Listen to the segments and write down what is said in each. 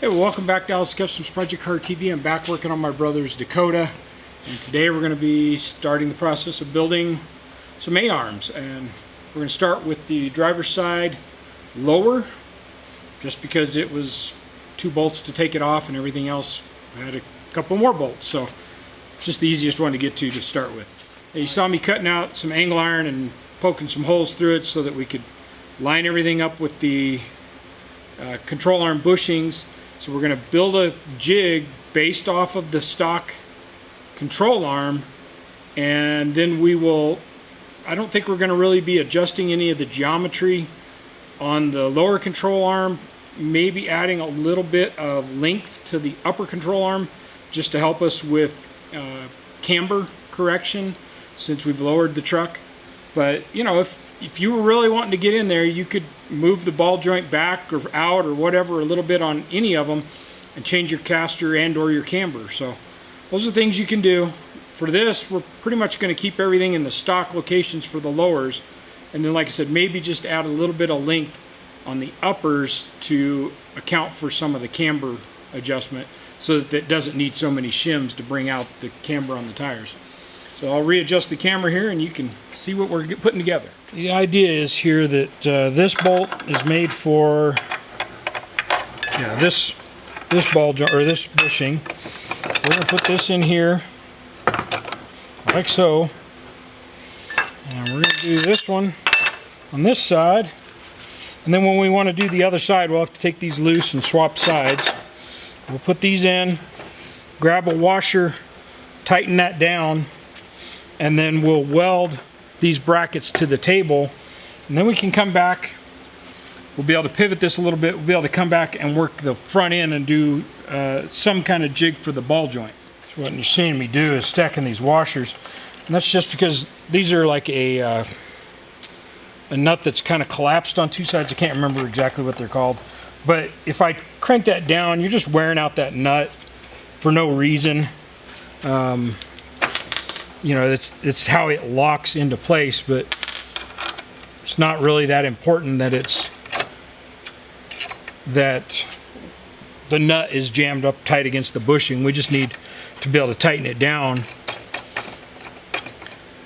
Hey, well, welcome back to Alice Customs Project Car TV. I'm back working on my brother's Dakota, and today we're going to be starting the process of building some A-arms. And we're going to start with the driver's side lower, just because it was 2 bolts to take it off and everything else had a couple more bolts, so it's just the easiest one to get to start with. And you saw me cutting out some angle iron and poking some holes through it so that we could line everything up with the control arm bushings. So we're going to build a jig based off of the stock control arm, and then we will, I don't think we're going to really be adjusting any of the geometry on the lower control arm, maybe adding a little bit of length to the upper control arm just to help us with camber correction since we've lowered the truck. But you know, if you were really wanting to get in there, you could move the ball joint back or out or whatever a little bit on any of them and change your caster and or your camber. So those are things you can do. For this, we're pretty much going to keep everything in the stock locations for the lowers, and then like I said, maybe just add a little bit of length on the uppers to account for some of the camber adjustment so that it doesn't need so many shims to bring out the camber on the tires. So I'll readjust the camera here and you can see what we're putting together. The idea is here that this bolt is made for this ball joint, or this bushing. We're going to put this in here like so, and we're going to do this one on this side, and then when we want to do the other side, we'll have to take these loose and swap sides. We'll put these in, grab a washer, tighten that down, and then we'll weld these brackets to the table, and then we can come back. We'll be able to pivot this a little bit. We'll be able to come back and work the front end and do some kind of jig for the ball joint. So what you're seeing me do is stacking these washers, and that's just because these are like a nut that's kind of collapsed on 2 sides. I can't remember exactly what they're called, but if I crank that down, you're just wearing out that nut for no reason. You know, it's how it locks into place, but it's not really that important that the nut is jammed up tight against the bushing. We just need to be able to tighten it down.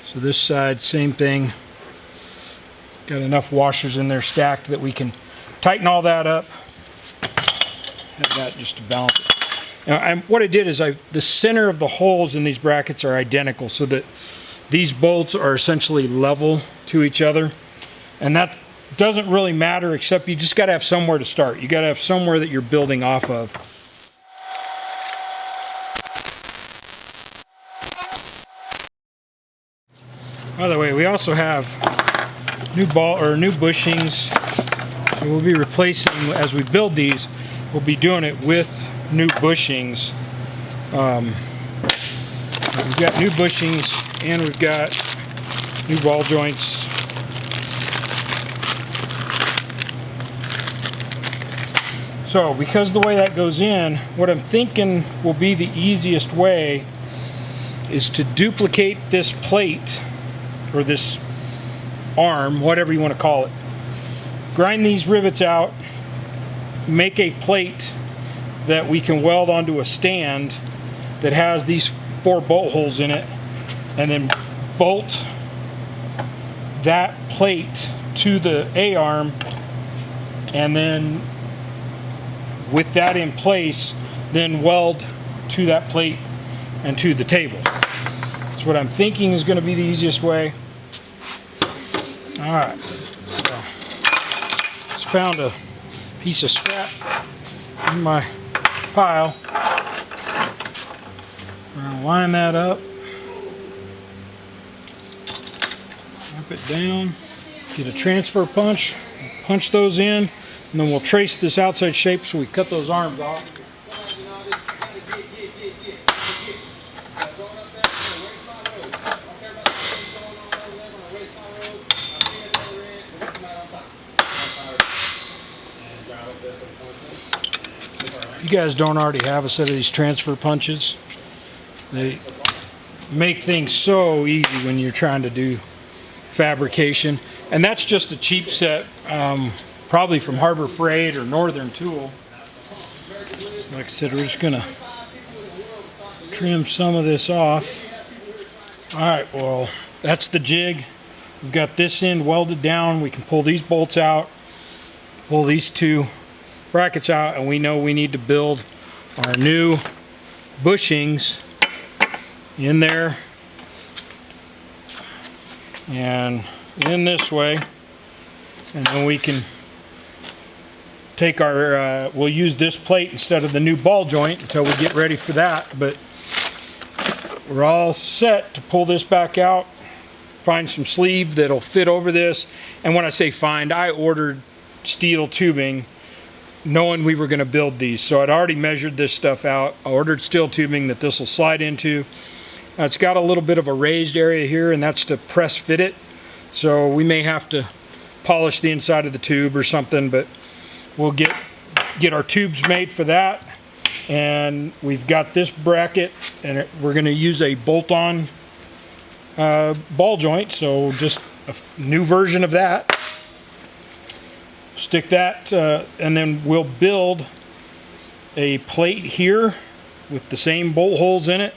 So this side, same thing. Got enough washers in there stacked that we can tighten all that up. Have that just to balance it. Now, what I did is the center of the holes in these brackets are identical so that these bolts are essentially level to each other. And that doesn't really matter, except you just got to have somewhere to start. You got to have somewhere that you're building off of. By the way, we also have new bushings. So we'll be replacing, as we build these, we'll be doing it with new bushings. We've got new bushings and we've got new ball joints. So because the way that goes in, what I'm thinking will be the easiest way is to duplicate this plate, or this arm, whatever you want to call it. Grind these rivets out, make a plate that we can weld onto a stand that has these 4 bolt holes in it, and then bolt that plate to the A-arm, and then with that in place, then weld to that plate and to the table. That's what I'm thinking is going to be the easiest way. Alright, so just found a piece of scrap in my pile. We're going to line that up, wrap it down, get a transfer punch, punch those in, and then we'll trace this outside shape so we cut those arms off. If you guys don't already have a set of these transfer punches, they make things so easy when you're trying to do fabrication. And that's just a cheap set, probably from Harbor Freight or Northern Tool. Like I said, we're just gonna trim some of this off. Alright, well, that's the jig. We've got this end welded down. We can pull these bolts out, pull these two brackets out, and we know we need to build our new bushings in there and in this way, and then we can take our we'll use this plate instead of the new ball joint until we get ready for that. But we're all set to pull this back out, find some sleeve that'll fit over this. And when I say find, I ordered steel tubing knowing we were going to build these, so I'd already measured this stuff out. I ordered steel tubing that this will slide into. It's got a little bit of a raised area here, and that's to press fit it, so we may have to polish the inside of the tube or something, but we'll get our tubes made for that. And we've got this bracket, and we're going to use a bolt-on ball joint, so just a new version of that. Stick that, and then we'll build a plate here with the same bolt holes in it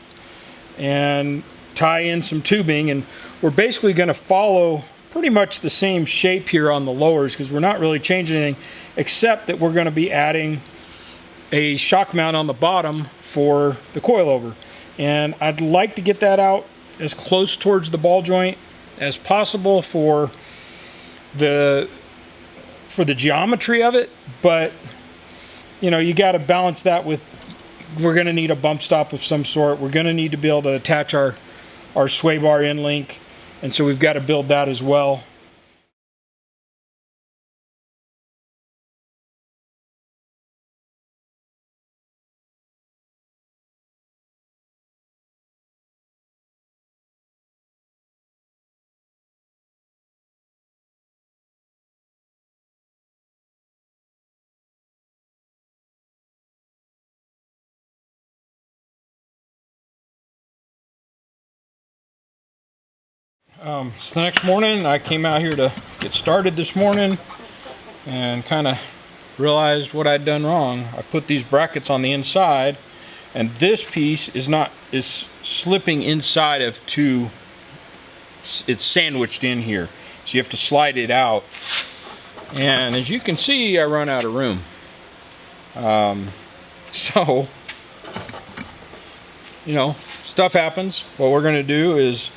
and tie in some tubing. And we're basically going to follow pretty much the same shape here on the lowers, because we're not really changing anything, except that we're going to be adding a shock mount on the bottom for the coilover. And I'd like to get that out as close towards the ball joint as possible for the geometry of it, but you know, you got to balance that with, we're going to need a bump stop of some sort. We're going to need to be able to attach our sway bar end link, and so we've got to build that as well. So the next morning I came out here to get started this morning and kind of realized what I'd done wrong. I put these brackets on the inside, and this piece is slipping inside of two. It's sandwiched in here, so you have to slide it out. And as you can see, I run out of room. So you know, stuff happens. What we're going to do is,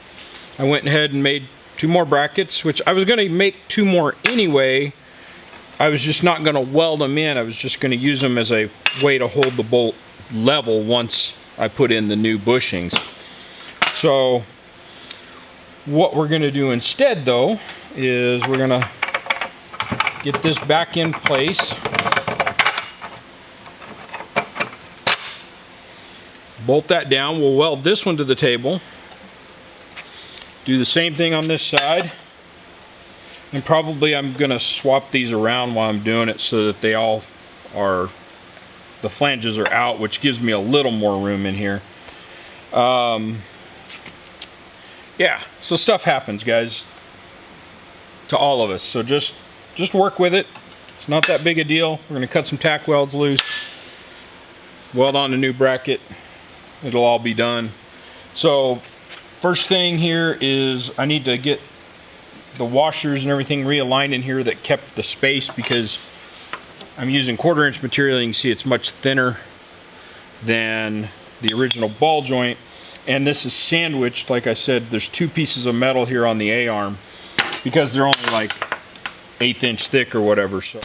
I went ahead and made 2 more brackets, which I was going to make 2 more anyway. I was just not going to weld them in. I was just going to use them as a way to hold the bolt level once I put in the new bushings. So what we're going to do instead, though, is we're going to get this back in place. Bolt that down. We'll weld this one to the table. Do the same thing on this side, and probably I'm going to swap these around while I'm doing it so that they all are, the flanges are out, which gives me a little more room in here. Yeah, so stuff happens, guys, to all of us, so just work with it. It's not that big a deal. We're going to cut some tack welds loose, weld on a new bracket. It'll all be done. So first thing here is I need to get the washers and everything realigned in here that kept the space, because I'm using 1/4 inch material. You can see it's much thinner than the original ball joint, and this is sandwiched. Like I said, there's 2 pieces of metal here on the A-arm because they're only like 1/8 inch thick or whatever. So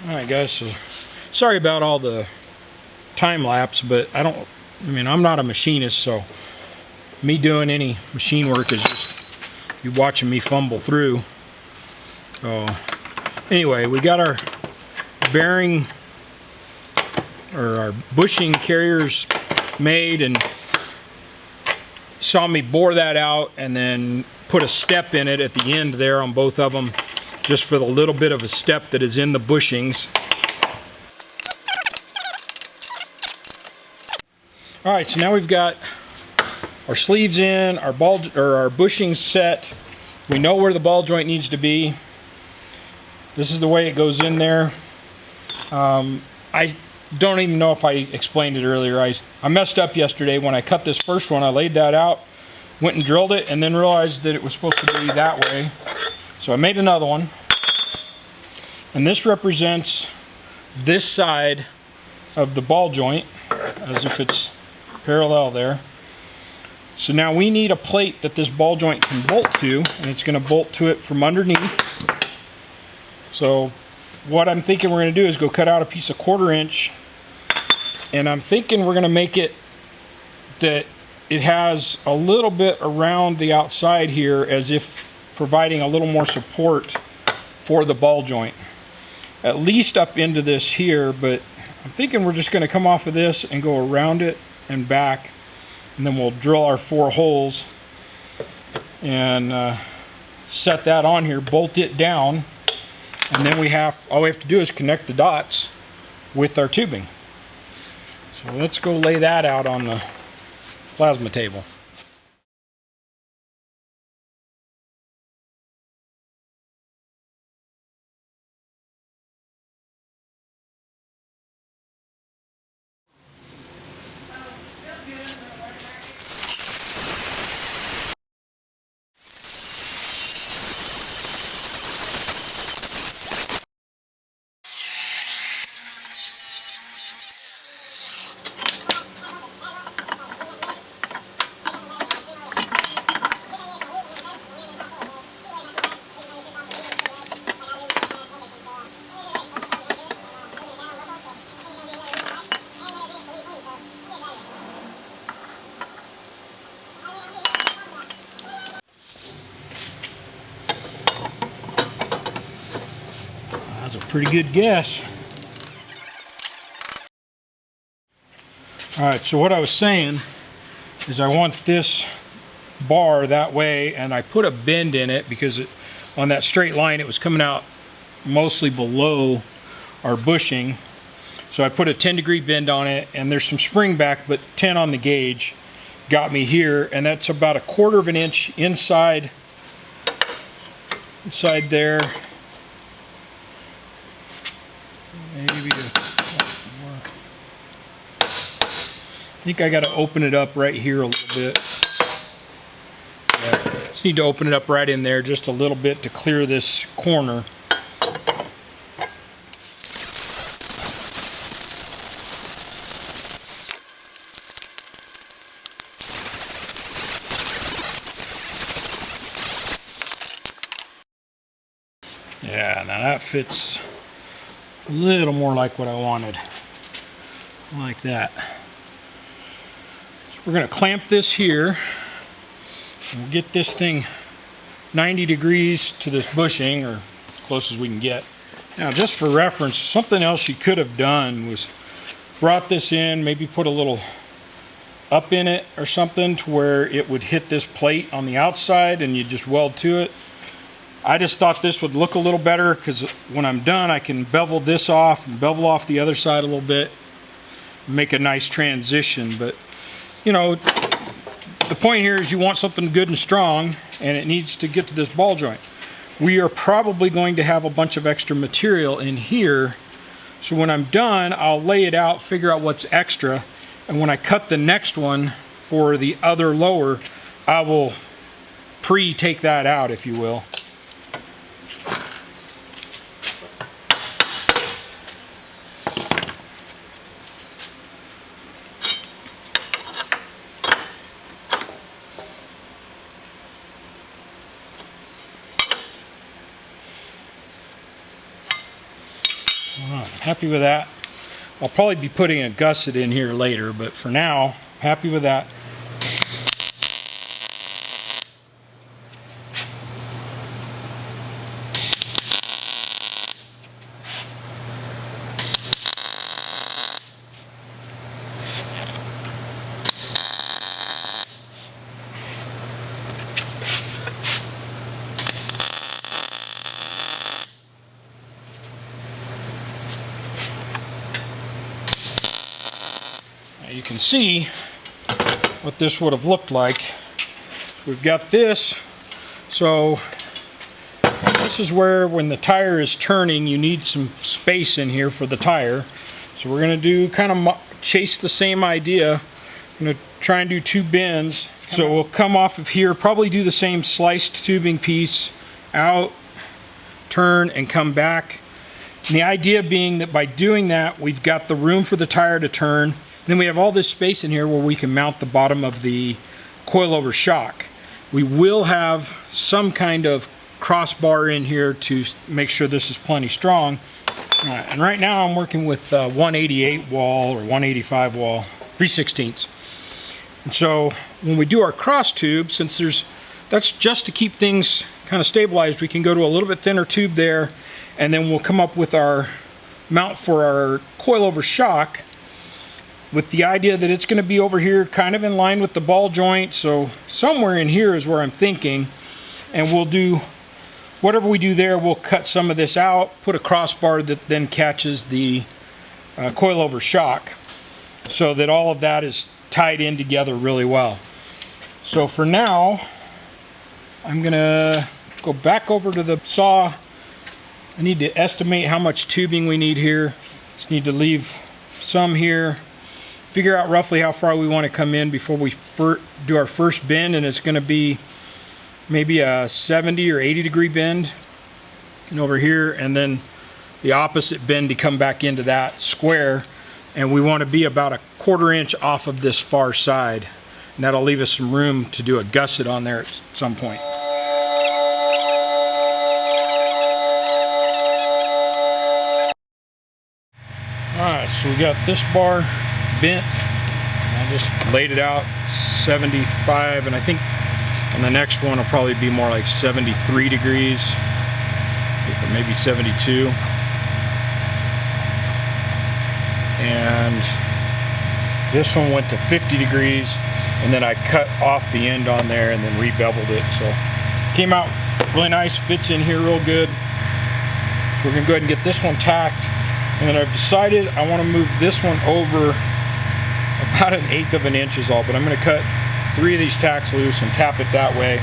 Alright guys, so sorry about all the time lapse, but I'm not a machinist, so me doing any machine work is just you watching me fumble through. So anyway, we got our bearing or our bushing carriers made, and saw me bore that out and then put a step in it at the end there on both of them, just for the little bit of a step that is in the bushings. All right, so now we've got our sleeves in, our bushings set. We know where the ball joint needs to be. This is the way it goes in there. I don't even know if I explained it earlier. I messed up yesterday when I cut this first one. I laid that out, went and drilled it, and then realized that it was supposed to be that way. So I made another one. And this represents this side of the ball joint, as if it's parallel there. So now we need a plate that this ball joint can bolt to, and it's going to bolt to it from underneath. So what I'm thinking we're going to do is go cut out a piece of 1/4 inch, and I'm thinking we're going to make it that it has a little bit around the outside here, as if providing a little more support for the ball joint, at least up into this here. But I'm thinking we're just going to come off of this and go around it and back, and then we'll drill our 4 holes and set that on here, bolt it down, and then all we have to do is connect the dots with our tubing. So let's go lay that out on the plasma table. That's a pretty good guess. Alright, so what I was saying is I want this bar that way, and I put a bend in it because on that straight line it was coming out mostly below our bushing. So I put a 10-degree bend on it, and there's some spring back, but 10 on the gauge got me here, and that's about 1/4 inch inside there. Maybe I think I got to open it up right here a little bit. Yeah, just need to open it up right in there just a little bit to clear this corner. Yeah, now that fits a little more like what I wanted. Like that. So we're going to clamp this here. We'll get this thing 90 degrees to this bushing, or as close as we can get. Now, just for reference, something else you could have done was brought this in, maybe put a little up in it or something to where it would hit this plate on the outside and you just weld to it. I just thought this would look a little better, because when I'm done I can bevel this off and bevel off the other side a little bit, make a nice transition. But you know, the point here is you want something good and strong, and it needs to get to this ball joint. We are probably going to have a bunch of extra material in here, so when I'm done I'll lay it out, figure out what's extra, and when I cut the next one for the other lower, I will take that out, if you will. happy with that. I'll probably be putting a gusset in here later, but for now, happy with that. You can see what this would have looked like. So we've got this. So this is where, when the tire is turning, you need some space in here for the tire. So we're going to do kind of chase the same idea. I'm going to try and do 2 bends. So we'll come off of here, probably do the same sliced tubing piece, out, turn, and come back. And the idea being that by doing that, we've got the room for the tire to turn. Then we have all this space in here where we can mount the bottom of the coil-over shock. We will have some kind of crossbar in here to make sure this is plenty strong. And right now I'm working with 188 wall or 185 wall, 3/16. And so when we do our cross tube, since that's just to keep things kind of stabilized, we can go to a little bit thinner tube there, and then we'll come up with our mount for our coil-over shock, with the idea that it's going to be over here kind of in line with the ball joint. So somewhere in here is where I'm thinking, and we'll do whatever we do there. We'll cut some of this out, put a crossbar that then catches the coil-over shock, so that all of that is tied in together really well. So for now, I'm gonna go back over to the saw. I need to estimate how much tubing we need here. Just need to leave some here, figure out roughly how far we want to come in before we do our first bend, and it's going to be maybe a 70 or 80 degree bend, and over here, and then the opposite bend to come back into that square. And we want to be about 1/4 inch off of this far side, and that'll leave us some room to do a gusset on there at some point. Alright, so we got this bar bent. I just laid it out 75, and I think on the next one will probably be more like 73 degrees, or maybe 72. And this one went to 50 degrees, and then I cut off the end on there and then re-beveled it. So came out really nice, fits in here real good. So we're gonna go ahead and get this one tacked. And then I've decided I want to move this one over about 1/8 of an inch is all, but I'm going to cut 3 of these tacks loose and tap it that way.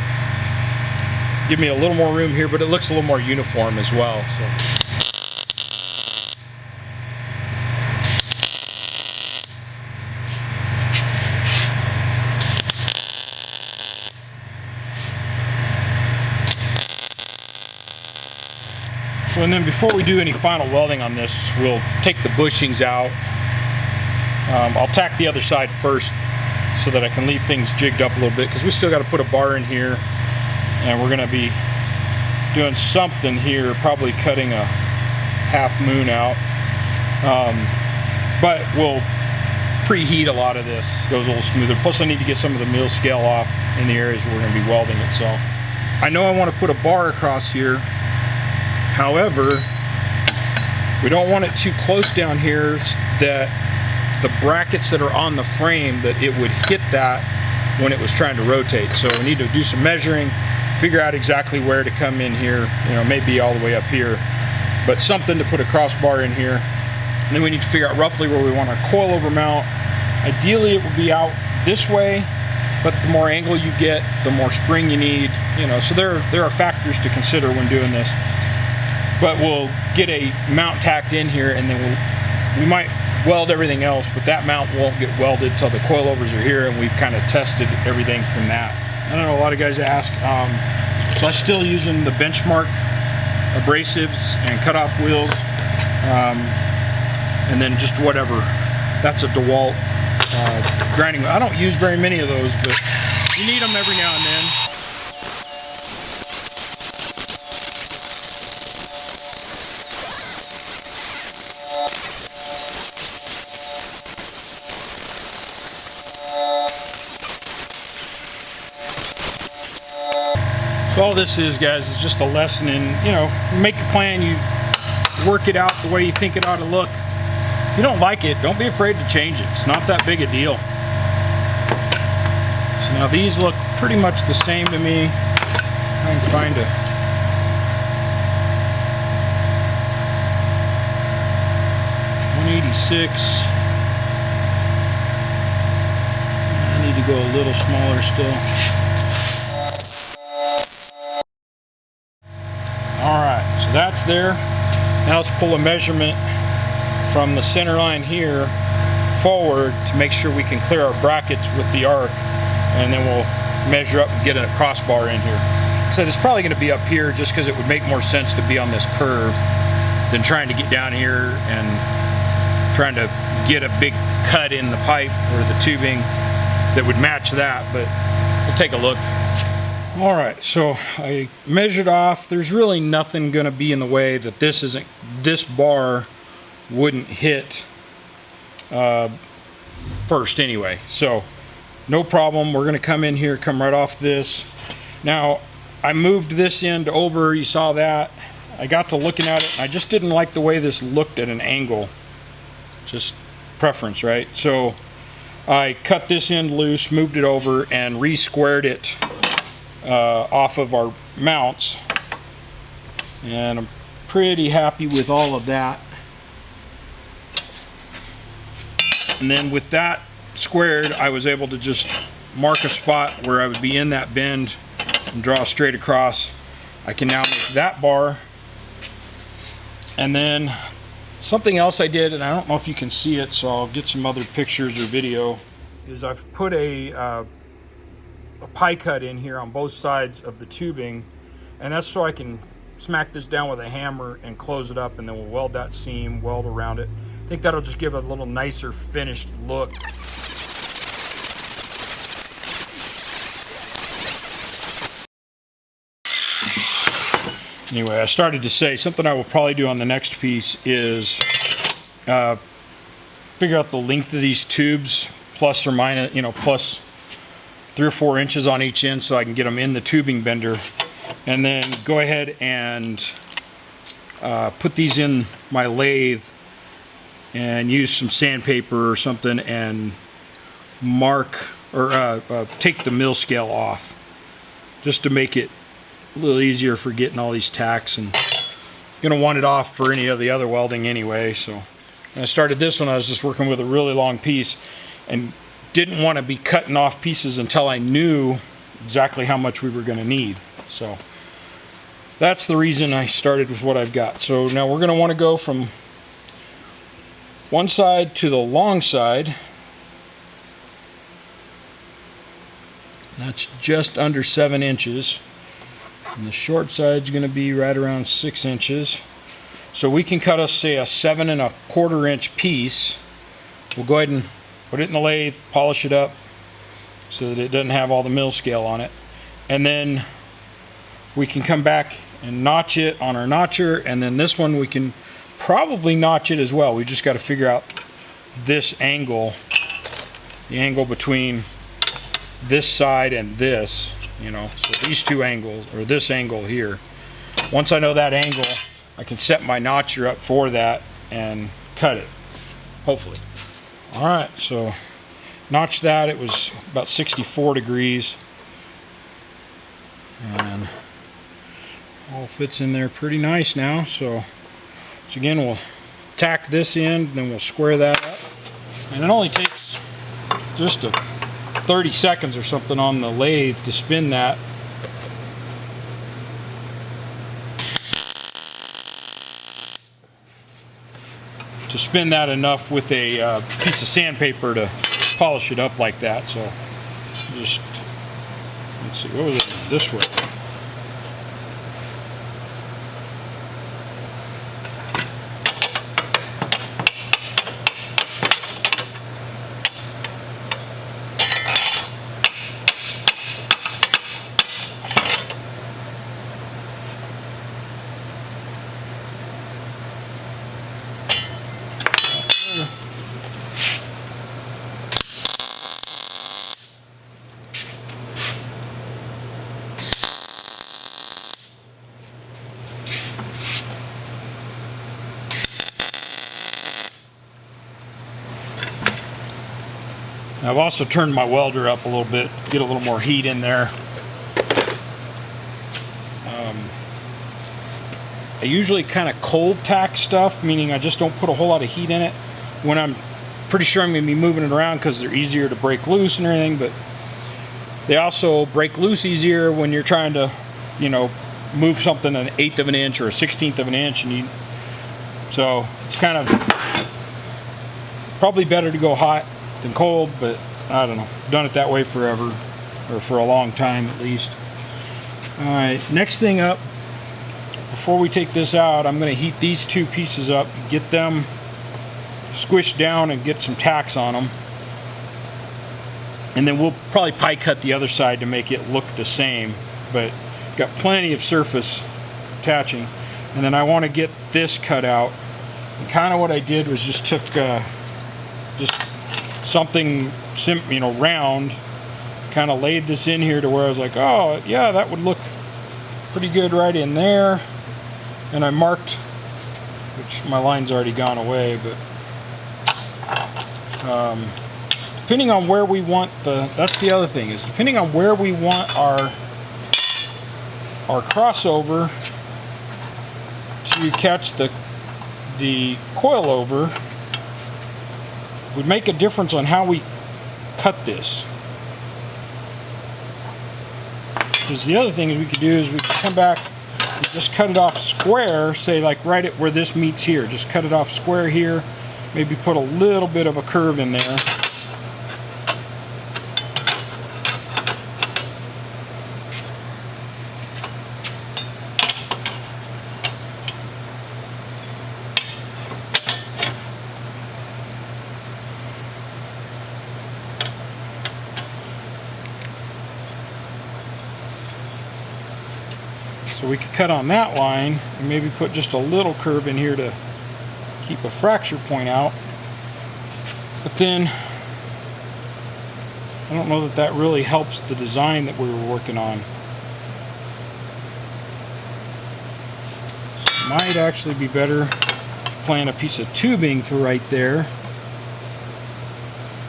Give me a little more room here, but it looks a little more uniform as well. And then before we do any final welding on this, we'll take the bushings out. I'll tack the other side first so that I can leave things jigged up a little bit, because we still got to put a bar in here, and we're going to be doing something here, probably cutting a half moon out. But we'll preheat a lot of this, goes a little smoother. Plus I need to get some of the mill scale off in the areas where we're going to be welding itself. I know I want to put a bar across here. However, we don't want it too close down here that the brackets that are on the frame, that it would hit that when it was trying to rotate. So we need to do some measuring, figure out exactly where to come in here. You know, maybe all the way up here, but something to put a crossbar in here. And then we need to figure out roughly where we want our coilover mount. Ideally it would be out this way, but the more angle you get, the more spring you need. You know, so there are factors to consider when doing this. But we'll get a mount tacked in here, and then we might weld everything else, but that mount won't get welded till the coilovers are here, and we've kind of tested everything from that. I know a lot of guys ask, so I'm still using the benchmark abrasives and cutoff wheels, and then just whatever. That's a DeWalt grinding wheel. I don't use very many of those, but you need them every now and then. So all this is, guys, is just a lesson in, you know, you make a plan, you work it out the way you think it ought to look. If you don't like it, don't be afraid to change it. It's not that big a deal. So now these look pretty much the same to me. Try and find a 186. I need to go a little smaller still. Alright, so that's there. Now let's pull a measurement from the center line here forward to make sure we can clear our brackets with the arc, and then we'll measure up and get a crossbar in here. So it's probably going to be up here just because it would make more sense to be on this curve than trying to get down here and trying to get a big cut in the pipe or the tubing that would match that, but we'll take a look. All right, so I measured off. There's really nothing going to be in the way that this bar wouldn't hit first anyway. So no problem. We're going to come in here, come right off this. Now I moved this end over. You saw that. I got to looking at it. I just didn't like the way this looked at an angle. Just preference, right? So I cut this end loose, moved it over, and re-squared it off of our mounts, and I'm pretty happy with all of that. And then with that squared, I was able to just mark a spot where I would be in that bend and draw straight across. I can now make that bar. And then something else I did, and I don't know if you can see it, so I'll get some other pictures or video, is I've put a pie cut in here on both sides of the tubing, and that's so I can smack this down with a hammer and close it up, and then we'll weld that seam, weld around it. I think that'll just give it a little nicer finished look. Anyway, I started to say something I will probably do on the next piece is figure out the length of these tubes, plus or minus, you know, plus 3 or 4 inches on each end, so I can get them in the tubing bender, and then go ahead and put these in my lathe and use some sandpaper or something and mark or take the mill scale off, just to make it a little easier for getting all these tacks. And gonna want it off for any of the other welding anyway. So when I started this one, I was just working with a really long piece and didn't want to be cutting off pieces until I knew exactly how much we were going to need. So that's the reason I started with what I've got. So now we're going to want to go from one side to the long side. That's just under 7 inches. And the short side's going to be right around 6 inches. So we can cut us, say, a 7 1/4 inch piece. We'll go ahead and put it in the lathe, polish it up so that it doesn't have all the mill scale on it. And then we can come back and notch it on our notcher, and then this one we can probably notch it as well. We just got to figure out this angle, the angle between this side and this, you know, so these two angles, or this angle here. Once I know that angle, I can set my notcher up for that and cut it, hopefully. All right, so notched that. It was about 64 degrees, and all fits in there pretty nice now. So again, we'll tack this in, then we'll square that up, and it only takes just 30 seconds or something on the lathe to spin that. To spin that enough with a piece of sandpaper to polish it up like that. So just, let's see, what was it this way? I've also turned my welder up a little bit, get a little more heat in there. I usually kind of cold tack stuff, meaning I just don't put a whole lot of heat in it when I'm pretty sure I'm going to be moving it around, because they're easier to break loose and everything, but they also break loose easier when you're trying to, you know, move something an 1/8 of an inch or a 1/16 of an inch, and so it's kind of probably better to go hot than cold, but I don't know. I've done it that way forever, or for a long time at least. Alright, next thing up, before we take this out, I'm going to heat these two pieces up, get them squished down and get some tacks on them. And then we'll probably pie cut the other side to make it look the same, but got plenty of surface attaching. And then I want to get this cut out. And kind of what I did was just took just something round, kind of laid this in here to where I was like, oh yeah, that would look pretty good right in there. And I marked, which my line's already gone away, but depending on where we want that's the other thing, is depending on where we want our crossover to catch the coilover would make a difference on how we cut this. Because the other thing is we could do is we could come back and just cut it off square, say like right at where this meets here. Just cut it off square here, maybe put a little bit of a curve in there. So we could cut on that line and maybe put just a little curve in here to keep a fracture point out. But then I don't know that that really helps the design that we were working on. So it might actually be better to plant a piece of tubing for right there.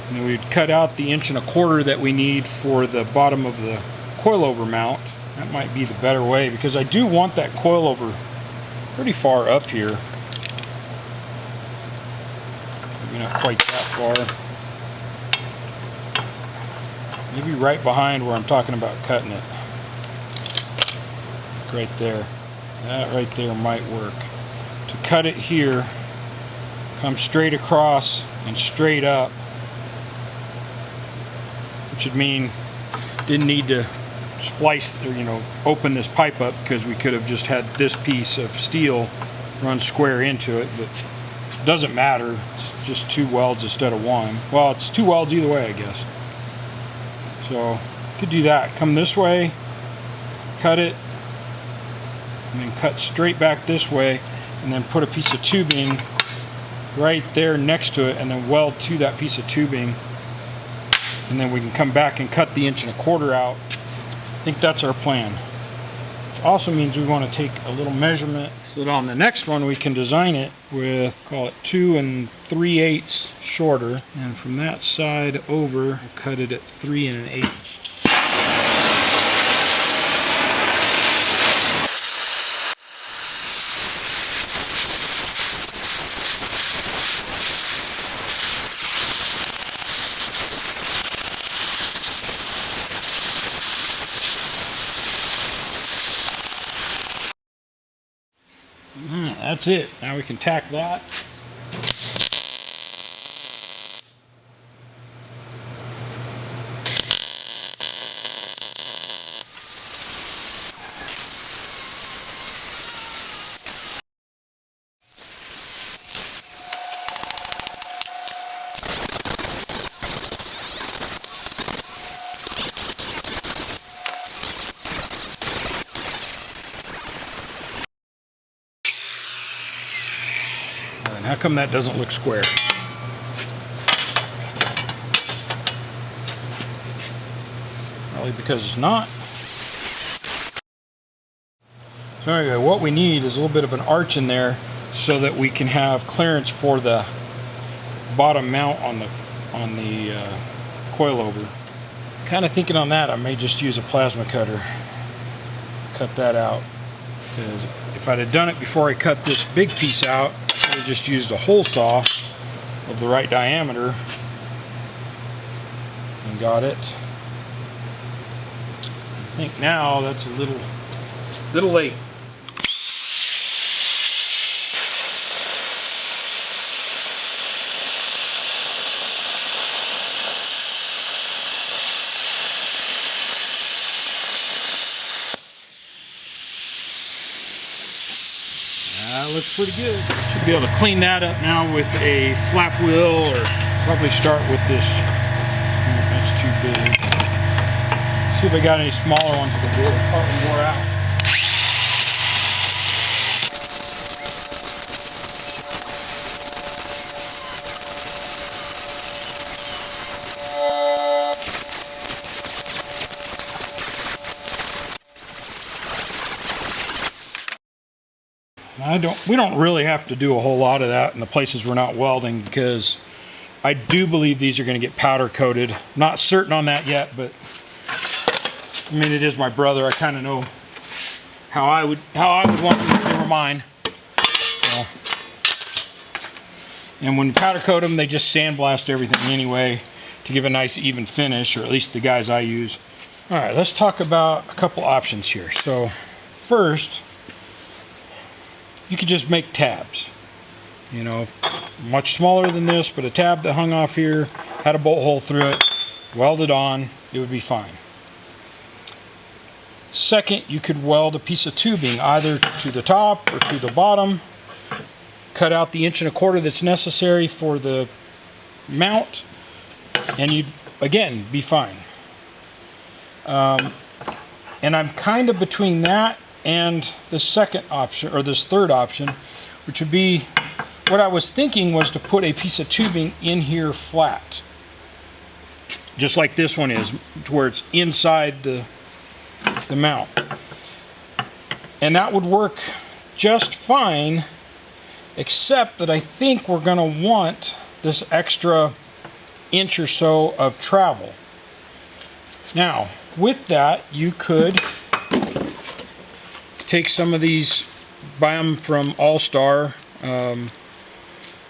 And then we'd cut out the 1¼ inch that we need for the bottom of the coilover mount. That might be the better way, because I do want that coilover pretty far up here. Maybe not quite that far. Maybe right behind where I'm talking about cutting it. Right there. That right there might work. To cut it here, come straight across and straight up, which would mean didn't need to splice or open this pipe up, because we could have just had this piece of steel run square into it, but it doesn't matter. It's just 2 welds instead of 1. Well, it's 2 welds either way, I guess. So could do that. Come this way, cut it, and then cut straight back this way, and then put a piece of tubing right there next to it, and then weld to that piece of tubing, and then we can come back and cut the 1¼ inch out. I think that's our plan. Which also means we want to take a little measurement so that on the next one we can design it with, call it 2 3/8 shorter, and from that side over we'll cut it at 3 1/8. That's it. Now we can tack that. How come that doesn't look square? Probably because it's not. So anyway, what we need is a little bit of an arch in there so that we can have clearance for the bottom mount on the coilover. Kind of thinking on that, I may just use a plasma cutter. Cut that out. Because if I'd have done it before I cut this big piece out, I would have just used a hole saw of the right diameter and got it. I think now that's a little late. That looks pretty good. Should be able to clean that up now with a flap wheel, or probably start with this. That's too big. See if I got any smaller ones that probably wore out. We don't really have to do a whole lot of that in the places we're not welding, because I do believe these are going to get powder coated. Not certain on that yet, but I mean, it is my brother. I kind of know how I would want them if they were mine. So, and when you powder coat them, they just sandblast everything anyway to give a nice even finish, or at least the guys I use. All right, let's talk about a couple options here. So first, you could just make tabs, you know, much smaller than this, but a tab that hung off here, had a bolt hole through it, welded on, it would be fine. Second, you could weld a piece of tubing either to the top or to the bottom, cut out the 1.25 inches that's necessary for the mount, and you'd, again, be fine. And I'm kind of between that and the second option, or this third option, which would be, what I was thinking was to put a piece of tubing in here flat, just like this one is, to where it's inside the mount. And that would work just fine, except that I think we're going to want this extra inch or so of travel. Now, with that, you could take some of these, buy them from All-Star,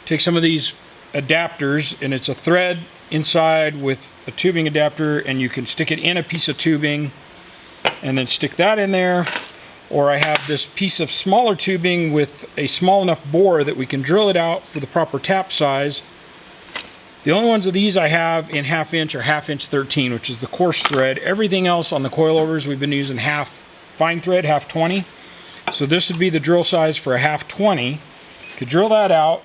take some of these adapters, and it's a thread inside with a tubing adapter, and you can stick it in a piece of tubing and then stick that in there. Or I have this piece of smaller tubing with a small enough bore that we can drill it out for the proper tap size. The only ones of these I have in 1/2 inch or 1/2 inch 13, which is the coarse thread. Everything else on the coilovers we've been using half fine thread, 1/2 So this would be the drill size for a 1/2. Could drill that out.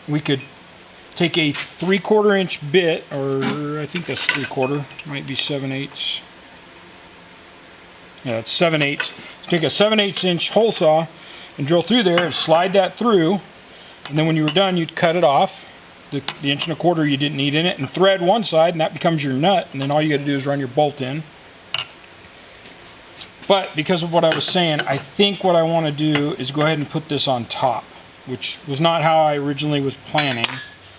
We could take a 3/4 inch bit, or I think that's 3/4, might be 7/8. Yeah, it's 7/8. So take a 7/8 inch hole saw and drill through there and slide that through. And then when you were done, you'd cut it off. The 1.25 inch you didn't need in it, and thread one side, and that becomes your nut. And then all you got to do is run your bolt in. But because of what I was saying, I think what I want to do is go ahead and put this on top, which was not how I originally was planning.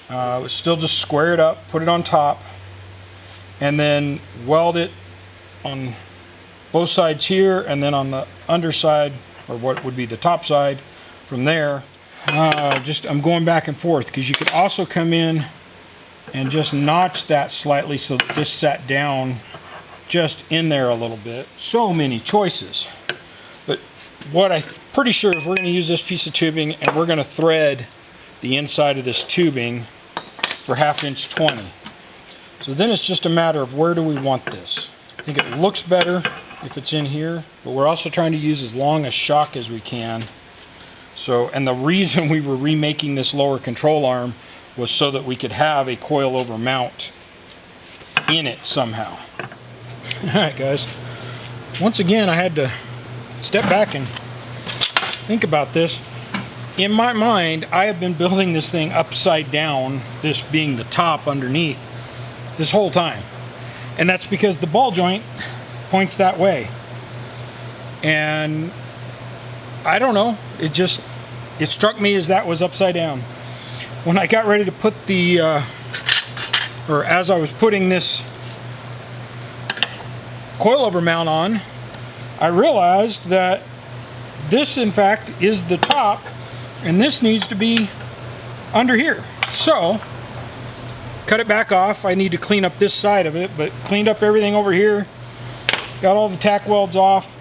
It was still just square it up, put it on top, and then weld it on both sides here, and then on the underside, or what would be the top side, from there. I'm going back and forth, because you could also come in and just notch that slightly so that this sat down just in there a little bit. So many choices. But what I'm pretty sure is we're going to use this piece of tubing, and we're going to thread the inside of this tubing for 1/2 inch 20. So then it's just a matter of where do we want this. I think it looks better if it's in here, but we're also trying to use as long a shock as we can. So, and the reason we were remaking this lower control arm was so that we could have a coil-over mount in it somehow. Alright guys, once again I had to step back and think about this. In my mind, I have been building this thing upside down, this being the top underneath, this whole time. And that's because the ball joint points that way. And I don't know, it struck me as that was upside down. When I got ready to put the or as I was putting this coilover mount on, I realized that this in fact is the top and this needs to be under here. So cut it back off. I need to clean up this side of it, but cleaned up everything over here, got all the tack welds off,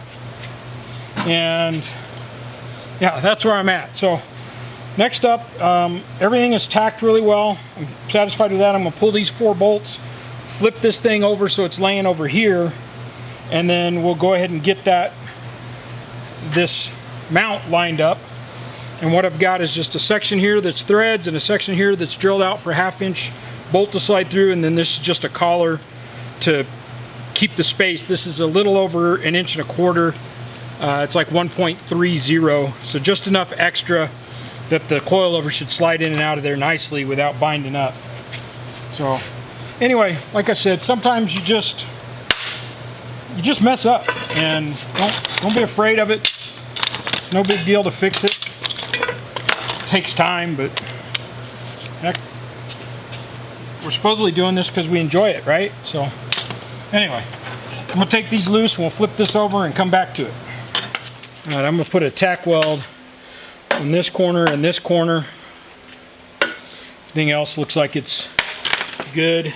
and yeah, that's where I'm at. So next up, everything is tacked really well. I'm satisfied with that. I'm gonna pull these 4 bolts, flip this thing over so it's laying over here, and then we'll go ahead and get this mount lined up. And what I've got is just a section here that's threads and a section here that's drilled out for a 1/2 inch bolt to slide through, and then this is just a collar to keep the space. This is a little over 1 1/4 inches. It's like 1.30, so just enough extra that the coilover should slide in and out of there nicely without binding up. So anyway, like I said, sometimes you just mess up, and don't be afraid of it. It's no big deal to fix it. It takes time, but heck, we're supposedly doing this because we enjoy it, right? So anyway, I'm gonna take these loose and we'll flip this over and come back to it. All right, I'm gonna put a tack weld in this corner and this corner. Everything else looks like it's good.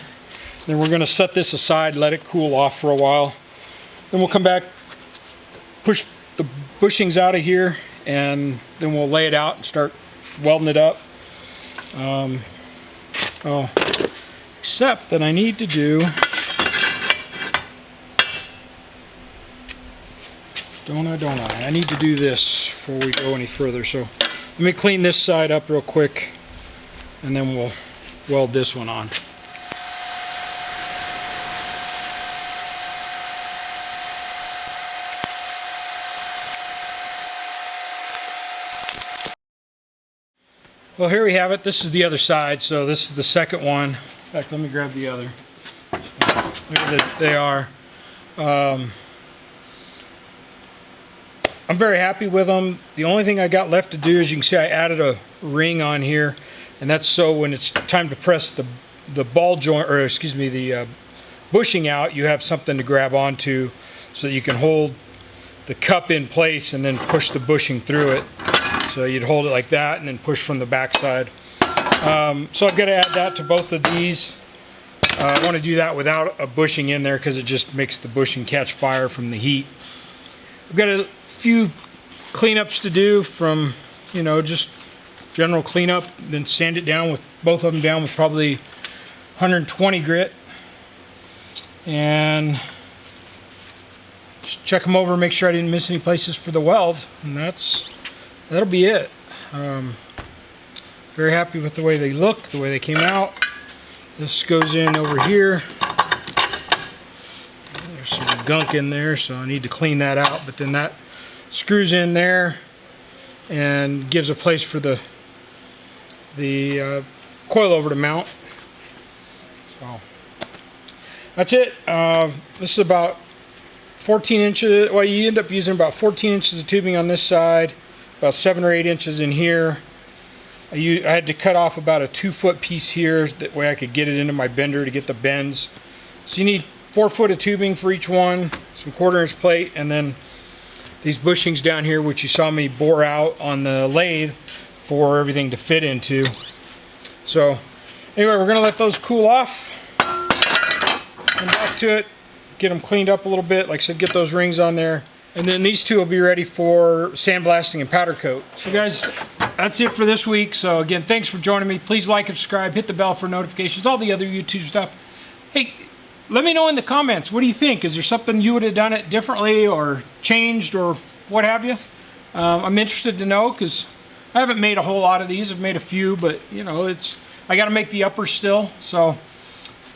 Then we're gonna set this aside, let it cool off for a while. Then we'll come back, push the bushings out of here, and then we'll lay it out and start welding it up. Except that I need to do, don't I? I need to do this before we go any further. So let me clean this side up real quick, and then we'll weld this one on. Well, here we have it. This is the other side, so this is the second one. In fact, let me grab the other. There they are. I'm very happy with them. The only thing I got left to do is, you can see I added a ring on here, and that's so when it's time to press the ball joint, or excuse me, the bushing out, you have something to grab onto so that you can hold the cup in place and then push the bushing through it. So you'd hold it like that and then push from the back side. So I've got to add that to both of these. I want to do that without a bushing in there because it just makes the bushing catch fire from the heat. I've got a few cleanups to do from, you know, just general cleanup, then sand it down with both of them down with probably 120 grit, and just check them over, make sure I didn't miss any places for the weld, and that'll be it. Very happy with the way they look, the way they came out. This goes in over here. There's some gunk in there, so I need to clean that out, but then that screws in there and gives a place for the coilover to mount. So that's it. This is about 14 inches. Well, you end up using about 14 inches of tubing on this side, about 7 or 8 inches in here. I had to cut off about a 2-foot piece here, that way I could get it into my bender to get the bends. So you need 4 foot of tubing for each one, some 1/4 inch plate, and then these bushings down here, which you saw me bore out on the lathe for everything to fit into. So anyway, we're gonna let those cool off, come back to it, get them cleaned up a little bit. Like I said, get those rings on there, and then these two will be ready for sandblasting and powder coat. So guys, that's it for this week. So again, thanks for joining me. Please like and subscribe, hit the bell for notifications, all the other YouTube stuff. Hey, let me know in the comments, what do you think? Is there something you would have done it differently or changed or what have you? I'm interested to know, because I haven't made a whole lot of these. I've made a few, but you know, I got to make the uppers still. So,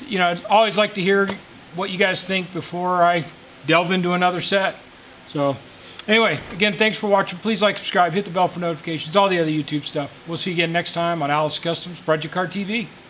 you know, I'd always like to hear what you guys think before I delve into another set. So anyway, again, thanks for watching. Please like, subscribe, hit the bell for notifications, all the other YouTube stuff. We'll see you again next time on Alice Customs Project Car TV.